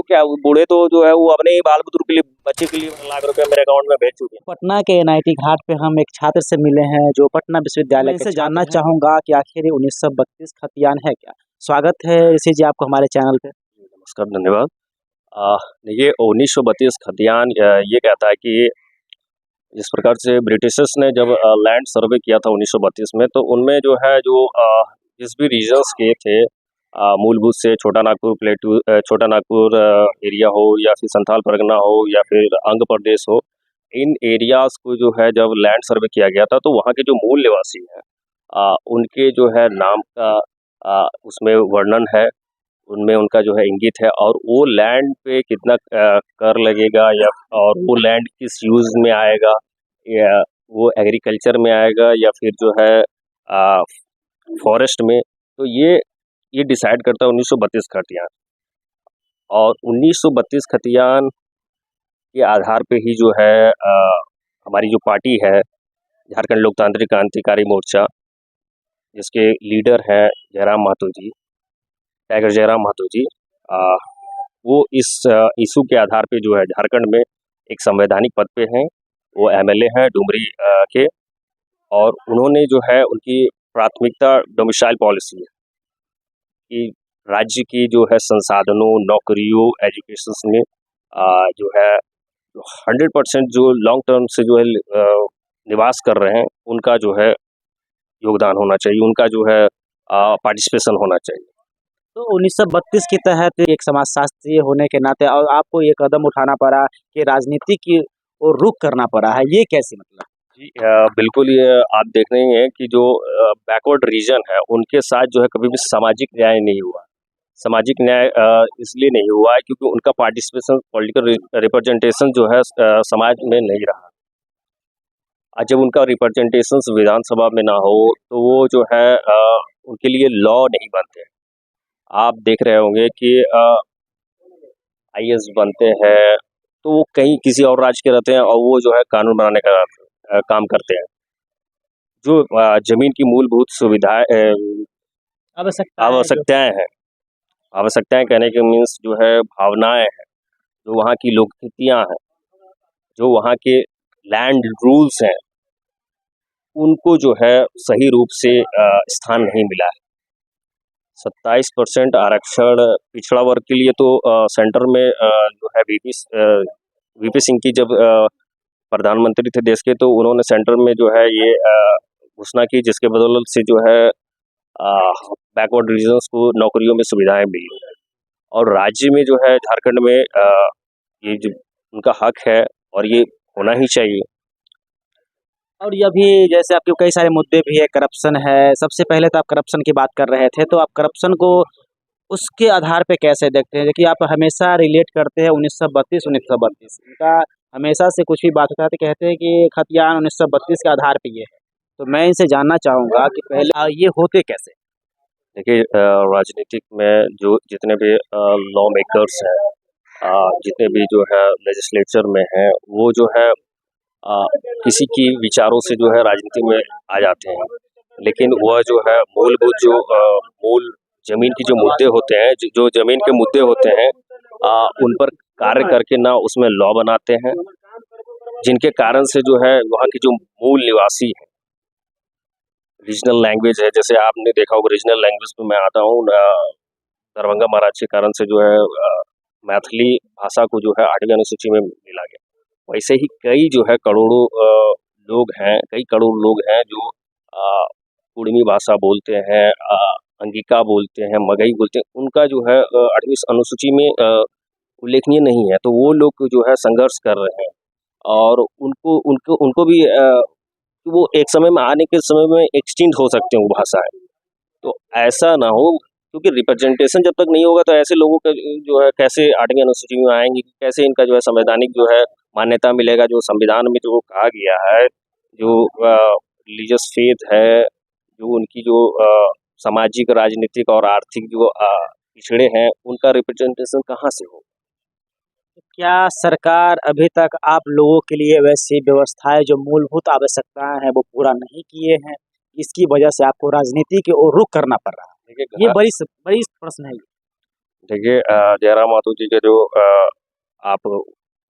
क्या बूढ़े तो जो है वो अपने ही बाल बुतरू के लिए बच्चे के लिए लाख रुपए मेरे अकाउंट में भेज चुके हैं। पटना के एनआईटी घाट पे हम एक छात्र से मिले हैं जो पटना विश्वविद्यालय मैं से इनसे जानना जानना चाहूंगा कि आखिर ये 1932 खतियान है क्या। स्वागत है ऋषि जी आपको हमारे चैनल पे। नमस्कार, धन्यवाद। देखिए 1932 खतियान ये कहता है कि जिस प्रकार से ब्रिटिशर्स ने जब लैंड सर्वे किया था 1932 में, तो उनमें जो है जिस भी रीजन्स के थे, मूलभूत से छोटा नागपुर प्लेटू, छोटा नागपुर एरिया हो या फिर संथाल परगना हो या फिर अंग प्रदेश हो, इन एरियाज को जो है जब लैंड सर्वे किया गया था तो वहाँ के जो मूल निवासी हैं उनके जो है नाम का उसमें वर्णन है, उनमें उनका जो है इंगित है, और वो लैंड पे कितना कर लगेगा या और वो लैंड किस यूज में आएगा, या वो एग्रीकल्चर में आएगा या फिर जो है फॉरेस्ट में, तो ये डिसाइड करता है 1932 खतियान। और 1932 खतियान के आधार पे ही जो है हमारी जो पार्टी है झारखंड लोकतांत्रिक क्रांतिकारी मोर्चा, जिसके लीडर हैं जयराम महतो जी, टाइगर जयराम महतो जी, वो इस इशू के आधार पे जो है झारखंड में एक संवैधानिक पद पे हैं। वो एमएलए हैं डुमरी के, और उन्होंने जो है उनकी प्राथमिकता डोमिसाइल पॉलिसी है कि राज्य की जो है संसाधनों, नौकरियों, एजुकेशन में जो है 100% जो लॉन्ग टर्म से जो है निवास कर रहे हैं उनका जो है योगदान होना चाहिए, उनका जो है पार्टिसिपेशन होना चाहिए। तो 1932 के तहत एक समाजशास्त्री होने के नाते और आपको ये कदम उठाना पड़ा कि राजनीति की ओर रुख करना पड़ा है, ये कैसे मतलब? जी बिल्कुल, ये आप देख रहे हैं कि जो बैकवर्ड रीजन है उनके साथ जो है कभी भी सामाजिक न्याय नहीं हुआ। सामाजिक न्याय इसलिए नहीं हुआ है क्योंकि उनका पार्टिसिपेशन, पॉलिटिकल रिप्रेजेंटेशन जो है समाज में नहीं रहा। जब उनका रिप्रेजेंटेशन विधानसभा में ना हो तो वो जो है उनके लिए लॉ नहीं बनते। आप देख रहे होंगे कि आईएएस बनते हैं तो वो कहीं किसी और राज्य के रहते हैं और वो जो है कानून बनाने का काम करते हैं। जो जमीन की मूलभूत सुविधाएं आवश्यकताएं हैं, आवश्यकताएं कहने के मीन्स जो है भावनाएं हैं, जो वहाँ की लोकनीतियाँ हैं, जो वहाँ के लैंड रूल्स हैं, उनको जो है सही रूप से स्थान नहीं मिला है। 27% आरक्षण पिछड़ा वर्ग के लिए तो सेंटर में जो है वीपी सिंह की जब प्रधानमंत्री थे देश के, तो उन्होंने सेंटर में जो है ये घोषणा की, जिसके बदौलत से जो है बैकवर्ड रीजन्स को नौकरियों में सुविधाएं मिली। और राज्य में जो है झारखंड में ये जो उनका हक है और ये होना ही चाहिए। और ये भी जैसे आपके कई सारे मुद्दे भी है, करप्शन है, सबसे पहले तो आप करप्शन की बात कर रहे थे, तो आप करप्शन को उसके आधार पे कैसे देखते हैं? देखिए आप हमेशा रिलेट करते हैं 1932 उनका हमेशा से कुछ भी बात होता है तो कहते हैं कि खतियान 1932 के आधार पे ये है। तो मैं इनसे जानना चाहूँगा कि पहले ये होते कैसे? देखिए राजनीतिक में जो जितने भी लॉ मेकर्स हैं, जितने भी जो है लेजिस्लेचर में हैं, वो जो है किसी की विचारों से जो है राजनीति में आ जाते हैं, लेकिन वह जो है मूलभूत जो मूल जमीन की जो मुद्दे होते हैं, जो जमीन के मुद्दे होते हैं, उन पर कार्य करके ना उसमें लॉ बनाते हैं, जिनके कारण से जो है वहाँ की जो मूल निवासी है, रीजनल लैंग्वेज है, जैसे आपने देखा होगा रीजनल लैंग्वेज पे मैं आता हूँ, दरभंगा महाराज के कारण से जो है मैथिली भाषा को जो है 8वीं अनुसूची में मिला गया। वैसे ही कई जो है करोड़ों लोग हैं, कई करोड़ लोग हैं जो कुड़मी भाषा बोलते हैं, अंगिका बोलते हैं, मगही बोलते हैं, उनका जो है 8वीं अनुसूची में उल्लेखनीय नहीं है, तो वो लोग जो है संघर्ष कर रहे हैं, और उनको उनको उनको भी वो एक समय में आने के समय में एक्सटिंक्ट हो सकते हैं वो भाषाएं। तो ऐसा ना हो, क्योंकि रिप्रेजेंटेशन जब तक नहीं होगा तो ऐसे लोगों का जो है कैसे 8वीं अनुसूची में आएंगे, कैसे इनका जो है संवैधानिक जो है मान्यता मिलेगा। जो संविधान में जो कहा गया है, जो रिलीजियस फेथ है, जो उनकी जो सामाजिक, राजनीतिक और आर्थिक जो पिछड़े हैं, उनका रिप्रेजेंटेशन कहाँ से हो? क्या सरकार अभी तक आप लोगों के लिए वैसी व्यवस्थाएं जो मूलभूत आवश्यकताएं हैं वो पूरा नहीं किए हैं, इसकी वजह से आपको राजनीति की ओर रुख करना पड़ रहा है? ये बड़ी बड़ी प्रश्न है। देखिए जयराम माथुर जी के जो आप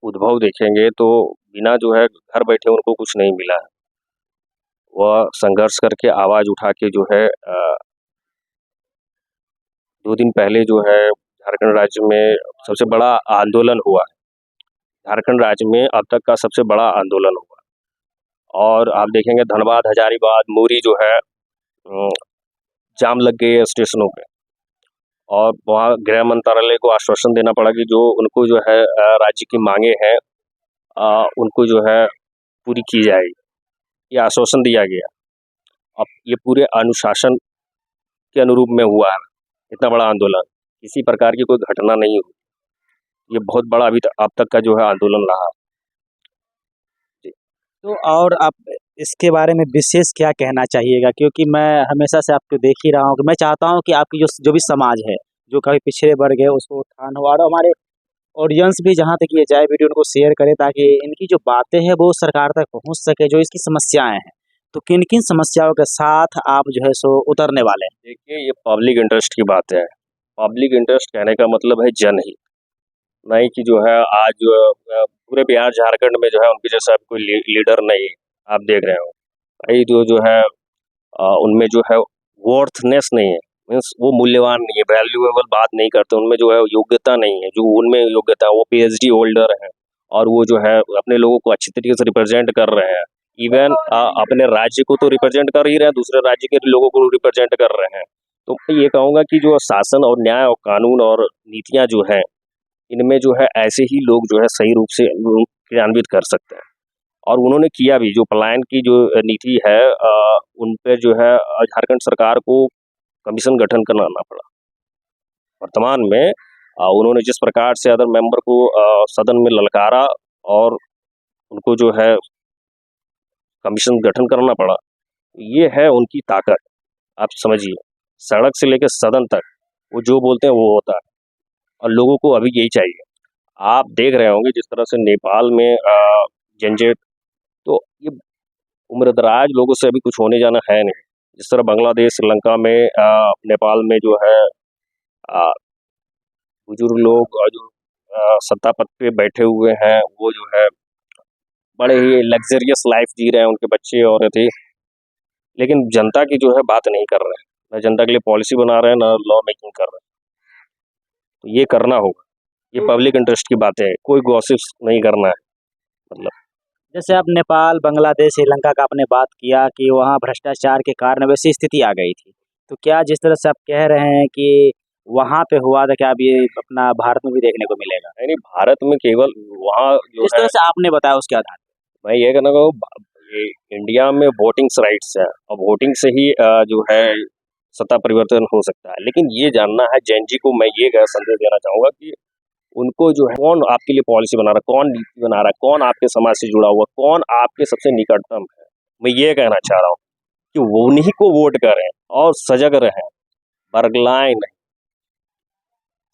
उद्भव देखेंगे तो बिना जो है घर बैठे उनको कुछ नहीं मिला है। वह संघर्ष करके आवाज़ उठा के जो है 2 दिन पहले जो है झारखंड राज्य में सबसे बड़ा आंदोलन हुआ है। झारखंड राज्य में अब तक का सबसे बड़ा आंदोलन हुआ और आप देखेंगे धनबाद, हजारीबाग, मुरी जो है जाम लग गए है स्टेशनों पे और वहाँ गृह मंत्रालय को आश्वासन देना पड़ा कि जो उनको जो है राज्य की मांगे हैं उनको जो है पूरी की जाएगी। ये आश्वासन दिया गया। अब ये पूरे अनुशासन के अनुरूप में हुआ है इतना बड़ा आंदोलन। किसी प्रकार की कोई घटना नहीं हुई। ये बहुत बड़ा अब तक का जो है आंदोलन रहा। तो और आप इसके बारे में विशेष क्या कहना चाहिएगा? क्योंकि मैं हमेशा से आपको देख ही रहा हूँ कि मैं चाहता हूँ कि आपकी जो भी समाज है, जो कभी पिछड़े वर्ग है, उसको उत्थान हो और हमारे ऑडियंस भी जहाँ तक ये जाए वीडियो उनको शेयर करें ताकि इनकी जो बातें हैं वो सरकार तक पहुँच सके, जो इसकी समस्याएँ हैं। तो किन-किन समस्याओं के साथ आप जो है सो उतरने वाले हैं? देखिए ये पब्लिक इंटरेस्ट की बात है। पब्लिक इंटरेस्ट कहने का मतलब है जनहित। नहीं कि जो है आज पूरे बिहार झारखंड में जो है उनके जैसा कोई लीडर नहीं है। आप देख रहे हो भाई जो है उनमें जो है वर्थनेस नहीं है, मीन्स वो मूल्यवान नहीं है, वैल्यूएबल बात नहीं करते, उनमें जो है योग्यता नहीं है। जो उनमें योग्यता है वो पीएचडी होल्डर है और वो जो है अपने लोगों को अच्छी तरीके से रिप्रेजेंट कर रहे हैं। इवन अपने राज्य को तो रिप्रेजेंट कर ही रहे हैं, दूसरे राज्य के लोगों को रिप्रेजेंट कर रहे हैं। तो मैं ये कहूँगा कि जो शासन और न्याय और कानून और नीतियाँ जो हैं इनमें जो है ऐसे ही लोग जो है सही रूप से क्रियान्वित कर सकते हैं और उन्होंने किया भी। जो पलायन की जो नीति है उन पे जो है झारखंड सरकार को कमीशन गठन कराना पड़ा। वर्तमान में उन्होंने जिस प्रकार से अदर मेंबर को सदन में ललकारा और उनको जो है कमीशन गठन करना पड़ा, ये है उनकी ताकत। आप समझिए सड़क से लेकर सदन तक वो जो बोलते हैं वो होता है और लोगों को अभी यही चाहिए। आप देख रहे होंगे जिस तरह से नेपाल में झंझट, तो ये उम्रदराज लोगों से अभी कुछ होने जाना है नहीं। जिस तरह बांग्लादेश, श्रीलंका में नेपाल में जो है बुजुर्ग लोग और जो सत्ता पद पे बैठे हुए हैं वो जो है बड़े ही लग्जरियस लाइफ जी रहे हैं, उनके बच्चे और थे, लेकिन जनता की जो है बात नहीं कर रहे हैं। ना जनता के लिए पॉलिसी बना रहे हैं, ना लॉ मेकिंग कर रहे हैं। तो ये करना होगा। ये पब्लिक इंटरेस्ट की बातें है, कोई गॉसिप्स नहीं करना है। मतलब जैसे आप नेपाल, बांग्लादेश, श्रीलंका का आपने बात किया कि वहाँ भ्रष्टाचार के कारण वैसी स्थिति आ गई थी। तो क्या जिस तरह से आप कह रहे हैं कि वहाँ पे हुआ था, क्या अब ये अपना भारत में भी देखने को मिलेगा? यानी भारत में केवल वहाँ जो जिस है, तरह से आपने बताया उसके आधार पे। मैं ये कहना चाहूँगा ये इंडिया में वोटिंग्स राइट्स है और वोटिंग से ही जो है सत्ता परिवर्तन हो सकता है। लेकिन ये जानना है जैन जी को, मैं ये संदेश देना चाहूँगा कि उनको जो है कौन आपके लिए पॉलिसी बना रहा है, कौन नीति बना रहा है, कौन आपके समाज से जुड़ा हुआ, कौन आपके सबसे निकटतम है। मैं ये कहना चाह रहा हूँ कि वो उन्हीं को वोट करें और सजग रहें, बरगलाएं नहीं।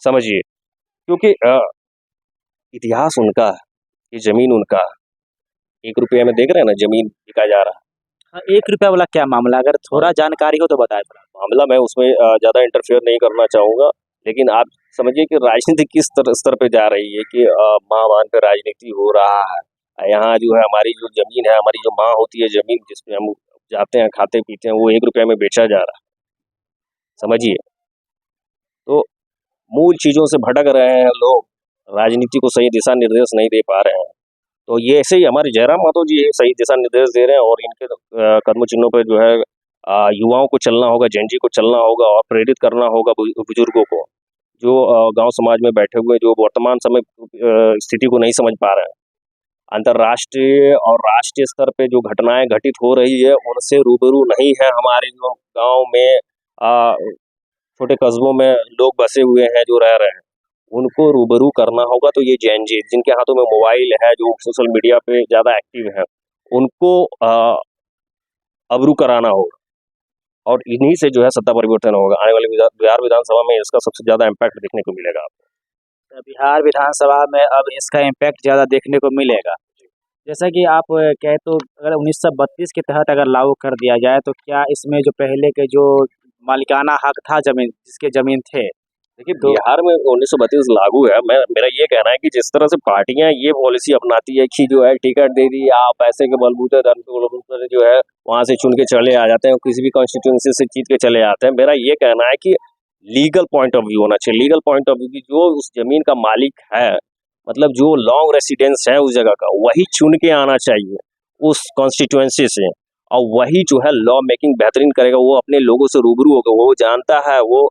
समझिए क्योंकि इतिहास उनका है, ये जमीन उनका है। 1 रुपये में देख रहे हैं ना जमीन बिका जा रहा है। हाँ, 1 रुपया वाला क्या मामला? अगर थोड़ा जानकारी हो तो बताएँ थोड़ा। मामला मैं उसमें ज़्यादा इंटरफेयर नहीं करना चाहूँगा, लेकिन आप समझिए कि राजनीति किस स्तर पे जा रही है कि माँ-वान पे राजनीति हो रहा है। यहाँ जो है हमारी जो ज़मीन है, हमारी जो माँ होती है ज़मीन जिसपे हम जाते हैं, खाते-पीते हैं, वो 1 रुपये में बेचा जा रहा है। समझिए, तो मूल चीज़ों से भटक रहे हैं लोग, राजनीति को सही दिशा निर्देश नहीं दे पा रहे हैं। तो ये ऐसे ही हमारे जयराम माथुर जी सही दिशा निर्देश दे रहे हैं और इनके कदम चिन्हों पे जो है युवाओं को चलना होगा, जेन जी को चलना होगा और प्रेरित करना होगा बुजुर्गों को, जो गांव समाज में बैठे हुए जो वर्तमान समय स्थिति को नहीं समझ पा रहे हैं। अंतर्राष्ट्रीय और राष्ट्रीय स्तर पे जो घटनाएं घटित हो रही है उनसे रूबरू नहीं है। हमारे जो गाँव में छोटे कस्बों में लोग बसे हुए हैं, जो रह रहे हैं, उनको रूबरू करना होगा। तो ये जैन जी जिनके हाथों में मोबाइल है, जो सोशल मीडिया पे ज़्यादा एक्टिव है, उनको अबरू कराना होगा और इन्हीं से जो है सत्ता परिवर्तन होगा। आने वाले बिहार विधानसभा में इसका सबसे ज़्यादा इम्पैक्ट देखने को मिलेगा आपको। बिहार विधानसभा में अब इसका इम्पैक्ट ज़्यादा देखने को मिलेगा। जैसा कि आप कहे तो अगर 1932 के तहत अगर लागू कर दिया जाए तो क्या इसमें जो पहले के जो मालिकाना हक था ज़मीन जिसके ज़मीन थे, देखिए, तो बिहार में 1932 लागू है। मेरा ये कहना है कि जिस तरह से पार्टियां ये पॉलिसी अपनाती है कि जो है टिकट दे दी, आप पैसे के बलबूते धन के बलबूते जो है वहां से चुन के चले आ जाते हैं, किसी भी कॉन्स्टिट्यूंसी से जीत के चले आते हैं। मेरा ये कहना है कि लीगल पॉइंट ऑफ व्यू होना चाहिए। लीगल पॉइंट ऑफ व्यू की जो उस जमीन का मालिक है, मतलब जो लॉन्ग रेसिडेंस है उस जगह का, वही चुन के आना चाहिए उस कॉन्स्टिट्यूंसी से, और वही जो है लॉ मेकिंग बेहतरीन करेगा। वो अपने लोगों से रूबरू होगा, वो जानता है, वो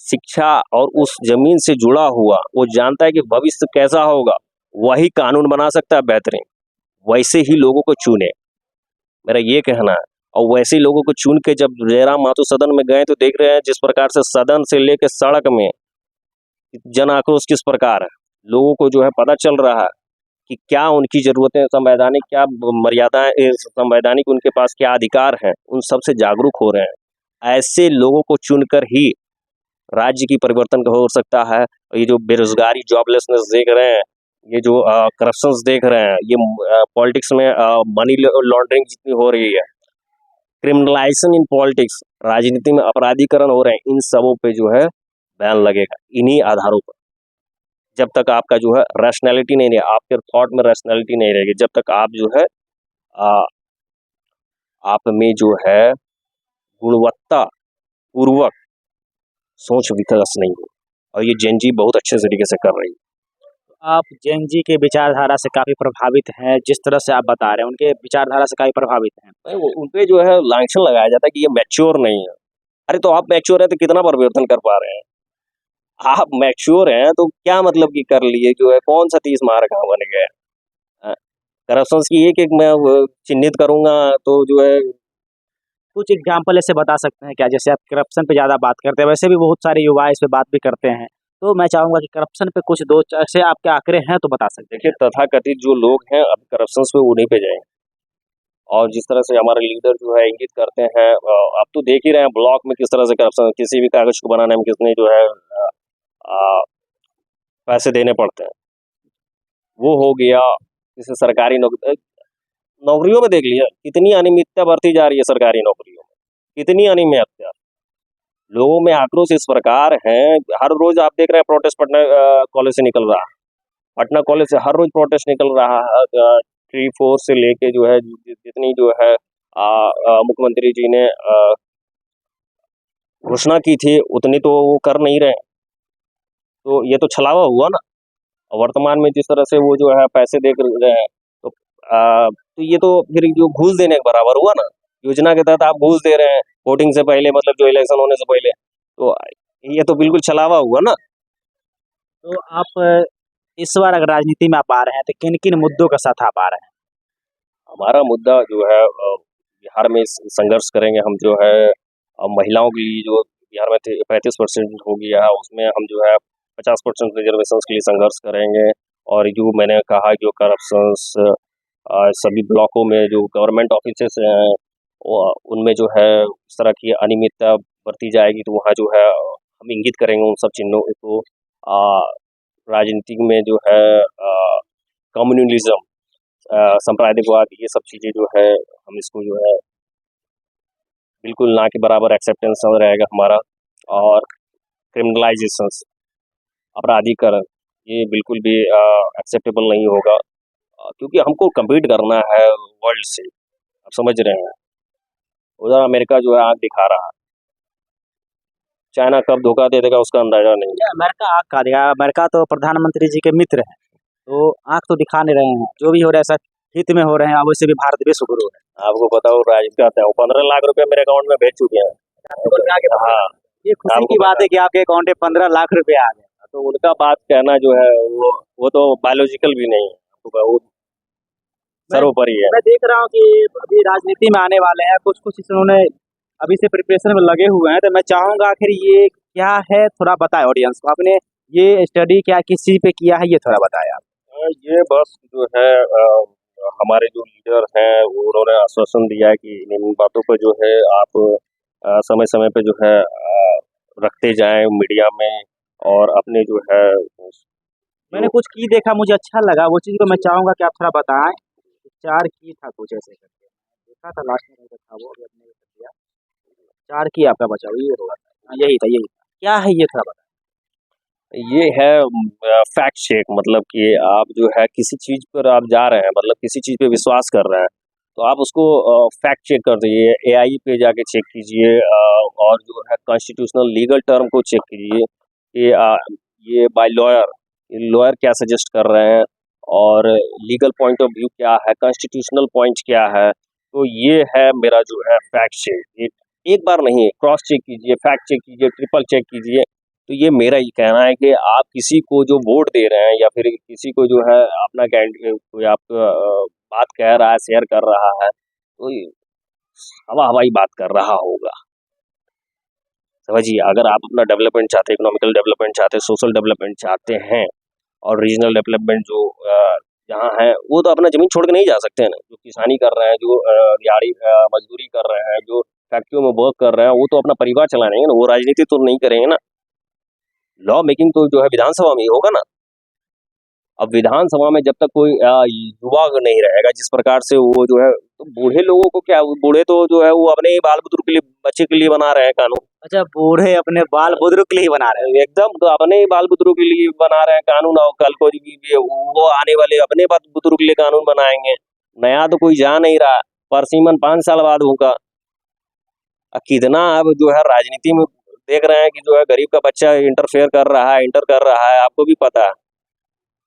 शिक्षा और उस जमीन से जुड़ा हुआ, वो जानता है कि भविष्य कैसा होगा, वही कानून बना सकता है बेहतरीन। वैसे ही लोगों को चुने, मेरा ये कहना है। और वैसे ही लोगों को चुन के जब जयराम माथुर सदन में गए तो देख रहे हैं जिस प्रकार से सदन से लेकर सड़क में जन आक्रोश किस प्रकार है। लोगों को जो है पता चल रहा है कि क्या उनकी जरूरतें संवैधानिक, क्या मर्यादाएं संवैधानिक, उनके पास क्या अधिकार हैं, उन सब से जागरूक हो रहे हैं। ऐसे लोगों को चुनकर ही राज्य की परिवर्तन हो सकता है। ये जो बेरोजगारी, जॉबलेसनेस देख रहे हैं, ये जो करप्शन देख रहे हैं, ये पॉलिटिक्स में मनी लॉन्ड्रिंग जितनी हो रही है, क्रिमिनलाइजेशन इन पॉलिटिक्स, राजनीति में अपराधीकरण हो रहे हैं, इन सबों पे जो है बैन लगेगा, इन्हीं आधारों पर। जब तक आपका जो है रैशनैलिटी नहीं रहे, आपके थॉट में रैशनैलिटी नहीं रहेगी, जब तक आप जो है आ, आप में जो है गुणवत्ता पूर्वक सोच विकास नहीं हो। और ये जेन जी बहुत अच्छे तरीके से कर रही है। आप जैन जी के विचारधारा से काफ़ी प्रभावित हैं, जिस तरह से आप बता रहे हैं, उनके विचारधारा से काफ़ी प्रभावित हैं। उन पे जो है लांछन लगाया जाता है कि ये मैच्योर नहीं है। अरे तो आप मैच्योर है तो कितना परिवर्तन कर पा रहे हैं? आप मैच्योर हैं तो क्या मतलब कि कर लिए जो है, कौन सा 30 मार कहाँ बन गया? करप्शन की एक एक मैं चिन्हित करूंगा तो जो है। कुछ एग्जाम्पल ऐसे बता सकते हैं क्या? जैसे आप करप्शन पे ज़्यादा बात करते हैं, वैसे भी बहुत सारे युवा इस पे बात भी करते हैं। तो मैं चाहूँगा कि करप्शन पे कुछ 2 ऐसे आपके आंकड़े हैं तो बता सकते देखिए, हैं। तथाकथित जो लोग हैं अब करप्शन पे उन्हीं पे जाएंगे। और जिस तरह से हमारे लीडर जो है इंगित करते हैं, आप तो देख ही रहे हैं ब्लॉक में किस तरह से करप्शन, किसी भी कागज को बनाने में कितने जो है अ, पैसे देने पड़ते हैं। वो हो गया। जैसे सरकारी नौकरियों में देख लिया कितनी अनियमितता बढ़ती जा रही है सरकारी नौकरियों में, कितनी अनियमितता। लोगों में आक्रोश इस प्रकार है, हर रोज आप देख रहे हैं प्रोटेस्ट पटना कॉलेज से निकल रहा है। पटना कॉलेज से हर रोज प्रोटेस्ट निकल रहा है। थ्री फोर से लेके जो है जितनी जो है मुख्यमंत्री जी ने घोषणा की थी उतनी तो वो कर नहीं रहे। तो ये तो छलावा हुआ ना। और वर्तमान में जिस तरह से वो जो है पैसे दे रहे हैं, तो ये तो फिर जो घूस देने के बराबर हुआ ना। योजना के तहत आप घूस दे रहे हैं वोटिंग से पहले, मतलब जो इलेक्शन होने से पहले, तो ये तो बिल्कुल छलावा हुआ ना। तो आप इस बार अगर राजनीति में आप आ रहे हैं, तो किन-किन मुद्दों के साथ आप आ रहे हैं? हमारा मुद्दा जो है बिहार में संघर्ष करेंगे हम जो है, महिलाओं के लिए जो बिहार में 35% हो गया है उसमें हम जो है 50% रिजर्वेशन के लिए संघर्ष करेंगे। और जो मैंने कहा जो करप्शन सभी ब्लॉकों में जो गवर्नमेंट ऑफिसेस हैं, उनमें जो है इस तरह की अनियमितता बरती जाएगी तो वहाँ जो है हम इंगित करेंगे उन सब चिन्हों को। राजनीति में जो है कम्युनलिज्म, सांप्रदायिकवाद, ये सब चीज़ें जो है हम इसको जो है बिल्कुल ना के बराबर एक्सेप्टेंस रहेगा हमारा। और क्रिमिनलाइजेशन, अपराधीकरण, ये बिल्कुल भी एक्सेप्टेबल नहीं होगा। क्योंकि हमको कम्पीट करना है वर्ल्ड से, आप समझ रहे हैं। उधर अमेरिका जो है आँख दिखा रहा है, चाइना कब धोखा दे देगा उसका अंदाजा नहीं। ये अमेरिका आँख कहाँ दिखाया? अमेरिका तो प्रधानमंत्री जी के मित्र हैं, तो आँख तो दिखा नहीं रहे हैं। जो भी हो रहा है सब हित में हो रहे हैं, अब वैसे भी भारत विश्व गुरु है। आपको पता हो राज कहते हैं 15 लाख रुपए मेरे अकाउंट में भेज चुके हैं। हाँ, ये खुशी आपको की बात है कि आपके अकाउंट में 15 लाख रुपए आ गए। तो उनका बात कहना जो है वो तो बायोलॉजिकल भी नहीं है, वो मैं सर्वोपरि है। मैं देख रहा हूँ कि अभी राजनीति में आने वाले हैं, कुछ-कुछ इन्होंने अभी से प्रिपरेशन में लगे हुए हैं, तो मैं चाहूँगा आखिर ये क्या है थोड़ा बताएँ ऑडियंस को। आपने ये स्टडी क्या किस चीज़ पे किया है ये थोड़ा बताएँ आप? ये बस जो है हमारे जो लीडर हैं उन्होंने आश्वासन दिया है कि इन बातों पर जो है आप समय समय पे जो है रखते जाएं मीडिया में, और अपने जो है मैंने जो कुछ की देखा मुझे अच्छा लगा, वो चीज़ को मैं चाहूँगा कि आप थोड़ा बताएँ। 4 की था कुछ ऐसे करके, देखा था लास्ट में नहीं देखा वो अभी आपने ये कर दिया। 4 की आपका बचा हुआ ये होगा। हाँ, यही था। क्या है ये थोड़ा बताएँ? ये है फैक्ट चेक, मतलब कि आप जो है किसी चीज़ पर आप जा रहे हैं, मतलब किसी चीज़ पे विश्वास कर रहे हैं, तो आप उसको फैक्ट चेक कर दीजिए, एआई पे जाके चेक कीजिए, और जो है कॉन्स्टिट्यूशनल लीगल टर्म को चेक कीजिए कि ये बाय लॉयर क्या सजेस्ट कर रहे हैं, और लीगल पॉइंट ऑफ व्यू क्या है, कॉन्स्टिट्यूशनल पॉइंट क्या है। तो ये है मेरा जो है फैक्ट चेक। एक बार नहीं, क्रॉस चेक कीजिए, फैक्ट चेक कीजिए, ट्रिपल चेक कीजिए। तो ये मेरा ये कहना है कि आप किसी को जो वोट दे रहे हैं, या फिर किसी को जो है अपना कोई आपका बात कह रहा है, शेयर कर रहा है, तो ये हवा हवाई बात कर रहा होगा। समझिए, अगर आप अपना डेवलपमेंट चाहते हैं, इकोनॉमिकल डेवलपमेंट चाहते हैं, सोशल डेवलपमेंट चाहते हैं, और रीजनल डेवलपमेंट जो जहाँ है, वो तो अपना ज़मीन छोड़ के नहीं जा सकते हैं ना। जो किसानी कर रहे हैं, जो दिहाड़ी मजदूरी कर रहे हैं, जो फैक्ट्रियों में वर्क कर रहे हैं, वो तो अपना परिवार चलाएंगे ना, वो राजनीति तो नहीं करेंगे ना। लॉ मेकिंग तो जो है विधानसभा में ही होगा ना। अब विधानसभा में जब तक कोई युवा नहीं रहेगा, जिस प्रकार से वो जो है, तो बूढ़े लोगों को क्या, वो बूढ़े तो जो है वो अपने ही बाल बुजुर्ग के लिए, बच्चे के लिए बना रहे हैं कानून। अच्छा, बूढ़े अपने बाल बुजुर्ग के लिए ही बना रहे हैं। एकदम, तो अपने ही बाल बुजुर्ग के लिए बना रहे हैं कानून, और कल को वो आने वाले अपने बाल बुजुर्ग के लिए कानून बनाएंगे। नया तो कोई जा नहीं रहा, परसिमन 5 साल बाद होगा। कितना अब जो है राजनीति में देख रहे हैं कि जो है गरीब का बच्चा इंटरफेयर कर रहा है, इंटर कर रहा है, आपको भी पता है।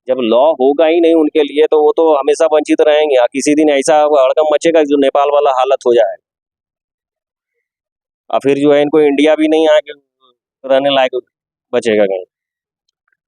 जब लॉ होगा ही नहीं उनके लिए, तो वो तो हमेशा वंचित रहेंगे, और किसी दिन ऐसा हड़कंप मचेगा जो नेपाल वाला हालत हो जाए, और फिर जो है इनको इंडिया भी नहीं आके रहने लायक बचेगा कहीं।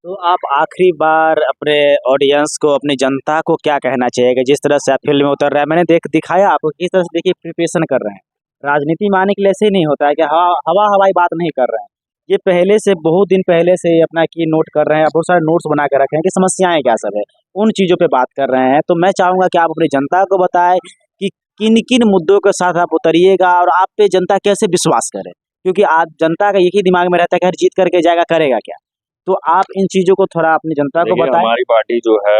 तो आप आखिरी बार अपने ऑडियंस को, अपनी जनता को क्या कहना चाहिएगा, जिस तरह से आप फील्ड में उतर रहे हैं? मैंने दिखाया आपको किस तरह से, देखिए, प्रिपरेशन कर रहे हैं। राजनीति में आने के लिए ऐसे ही नहीं होता है कि हवा हवाई बात नहीं कर रहे हैं। ये पहले से, बहुत दिन पहले से अपना की नोट कर रहे हैं, बहुत सारे नोट्स बना के रखे हैं कि समस्याएं क्या सब है, उन चीज़ों पे बात कर रहे हैं। तो मैं चाहूंगा कि आप अपनी जनता को बताएं कि किन किन मुद्दों के साथ आप उतरिएगा, और आप पे जनता कैसे विश्वास करे, क्योंकि आज जनता का एक ही दिमाग में रहता है कि हर जीत करके जाएगा, करेगा क्या। तो आप इन चीज़ों को थोड़ा अपनी जनता को देखिए, बताएं। हमारी पार्टी जो है,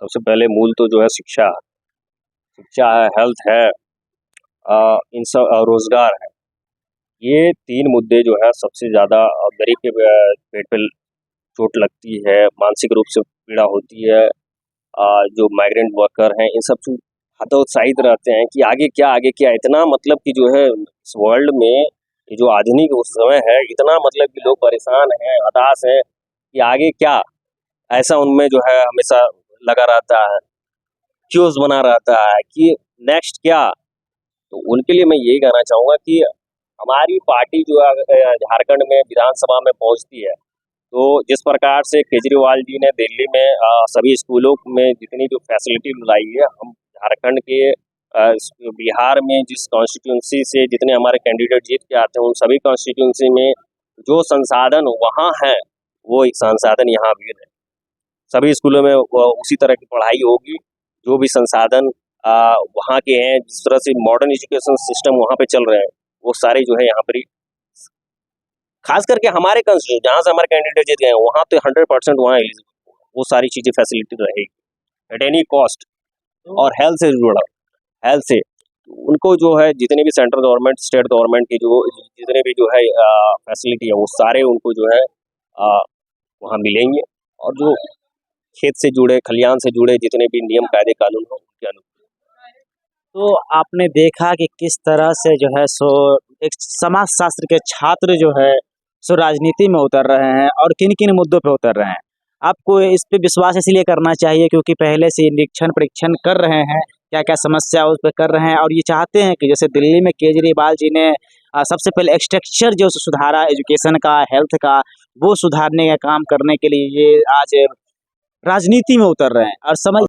सबसे पहले मूल तो जो है शिक्षा है, हेल्थ है, इन सब रोजगार है। ये 3 मुद्दे जो है सबसे ज़्यादा गरीब के पेट पे चोट लगती है, मानसिक रूप से पीड़ा होती है। जो माइग्रेंट वर्कर हैं, इन सब से हतोत्साहित रहते हैं कि आगे क्या, इतना मतलब कि जो है इस वर्ल्ड में ये जो आधुनिक उस समय है, इतना मतलब कि लोग परेशान हैं, हताश हैं कि आगे क्या, ऐसा उनमें जो है हमेशा लगा रहता है, क्यूज बना रहता है कि नेक्स्ट क्या। तो उनके लिए मैं यही कहना चाहूँगा कि हमारी पार्टी जो है झारखंड में विधानसभा में पहुँचती है, तो जिस प्रकार से केजरीवाल जी ने दिल्ली में सभी स्कूलों में जितनी जो फैसिलिटी लाई है, हम झारखंड के बिहार में जिस कॉन्स्टिट्यूंसी से जितने हमारे कैंडिडेट जीत के आते हैं, उन सभी कॉन्स्टिट्यूंसी में जो संसाधन वहाँ है, वो एक संसाधन यहाँ भी है। सभी स्कूलों में उसी तरह की पढ़ाई होगी, जो भी संसाधन वहाँ के हैं, जिस तरह से मॉडर्न एजुकेशन सिस्टम वहाँ पे चल रहे हैं, वो सारे जो है यहाँ पर, खास करके हमारे कंस्टिट्यूंसी जहाँ से हमारे कैंडिडेट जीत गए हैं, वहाँ तो 100% वहाँ एलिजिबल, वो सारी चीज़ें फैसिलिटी रहेगी एट एनी कॉस्ट। और हेल्थ से जुड़ा, हेल्थ से उनको जो है जितने भी सेंट्रल गवर्नमेंट, स्टेट गवर्नमेंट की जो जितने भी जो है फैसिलिटी है, वो सारे उनको जो है वहाँ मिलेंगे। और जो खेत से जुड़े, खलियान से जुड़े जितने भी नियम, कायदे, कानून हो, उनके अनुसार। तो आपने देखा कि किस तरह से जो है सो एक समाजशास्त्र के छात्र जो है सो राजनीति में उतर रहे हैं, और किन किन मुद्दों पे उतर रहे हैं। आपको इस पे विश्वास इसलिए करना चाहिए क्योंकि पहले से निरीक्षण परीक्षण कर रहे हैं, क्या क्या समस्या उस पर कर रहे हैं, और ये चाहते हैं कि जैसे दिल्ली में केजरीवाल जी ने सबसे पहले स्ट्रक्चर जो सुधारा एजुकेशन का, हेल्थ का, वो सुधारने का काम करने के लिए ये आज राजनीति में उतर रहे हैं। और समझ